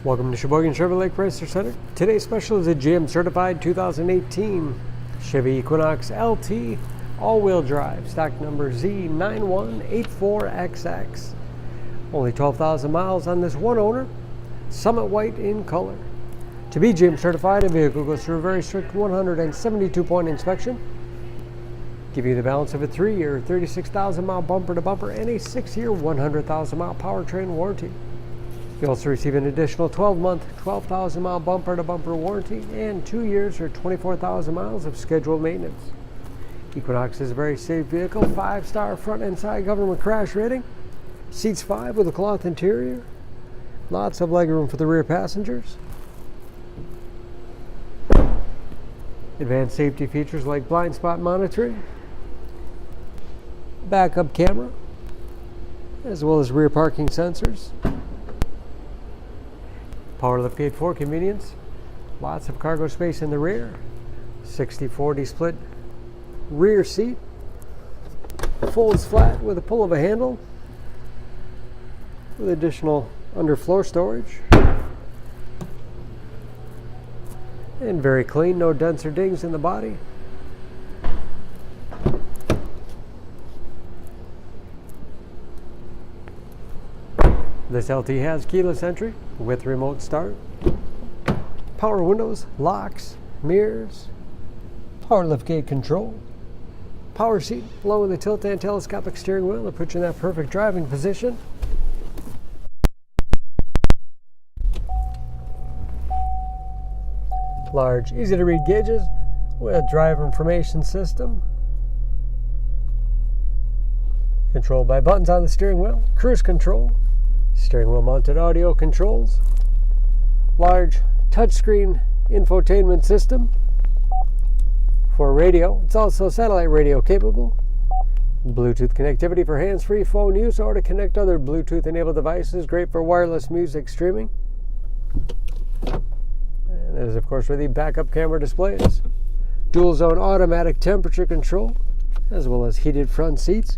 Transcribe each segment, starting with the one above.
Welcome to Sheboygan Chevrolet Chrysler Center. Today's special is a GM certified 2018 Chevy Equinox LT all-wheel drive, stock number Z9184XX. Only 12,000 miles on this one owner, Summit White in color. To be GM certified, a vehicle goes through a very strict 172-point inspection, give you the balance of a 3-year, 36,000-mile bumper-to-bumper and a 6-year, 100,000-mile powertrain warranty. You also receive an additional 12-month, 12,000-mile bumper-to-bumper warranty and 2 years or 24,000 miles of scheduled maintenance. Equinox is a very safe vehicle, 5-star front and side government crash rating, seats 5 with a cloth interior, lots of legroom for the rear passengers. Advanced safety features like blind spot monitoring, backup camera, as well as rear parking sensors. Power Liftgate for convenience, lots of cargo space in the rear, 60/40 split rear seat, folds flat with a pull of a handle, with additional underfloor storage, and very clean, no dents or dings in the body. This LT has keyless entry with remote start, power windows, locks, mirrors, power liftgate control, power seat along with a tilt and telescopic steering wheel to put you in that perfect driving position. Large, easy to read gauges with driver information system. Controlled by buttons on the steering wheel, cruise control, steering wheel mounted audio controls, large touchscreen infotainment system for radio. It's also satellite radio capable. Bluetooth connectivity for hands-free phone use or to connect other Bluetooth enabled devices. Great for wireless music streaming. And there's of course where the backup camera display is. Dual zone automatic temperature control, as well as heated front seats.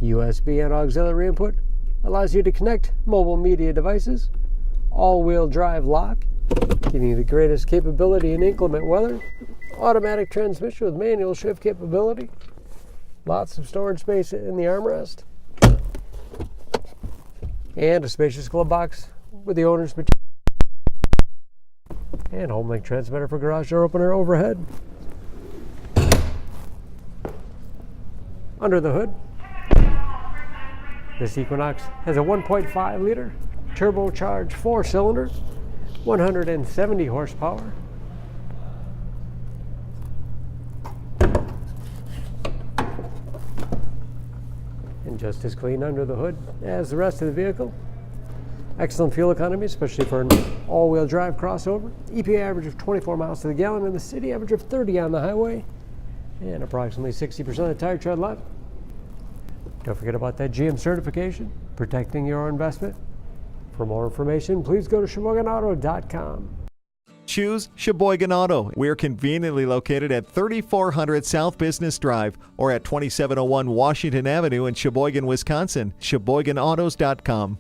USB and auxiliary input. Allows you to connect mobile media devices. All-wheel drive lock, giving you the greatest capability in inclement weather. Automatic transmission with manual shift capability. Lots of storage space in the armrest. And a spacious glove box with the owner's material. And home link transmitter for garage door opener overhead. Under the hood, this Equinox has a 1.5 liter turbocharged 4-cylinder, 170 horsepower. And just as clean under the hood as the rest of the vehicle. Excellent fuel economy, especially for an all-wheel drive crossover. EPA average of 24 miles to the gallon and the city average of 30 on the highway. And approximately 60% of the tire tread left. Don't forget about that GM certification, protecting your investment. For more information, please go to SheboyganAuto.com. Choose Sheboygan Auto. We're conveniently located at 3400 South Business Drive or at 2701 Washington Avenue in Sheboygan, Wisconsin. SheboyganAutos.com.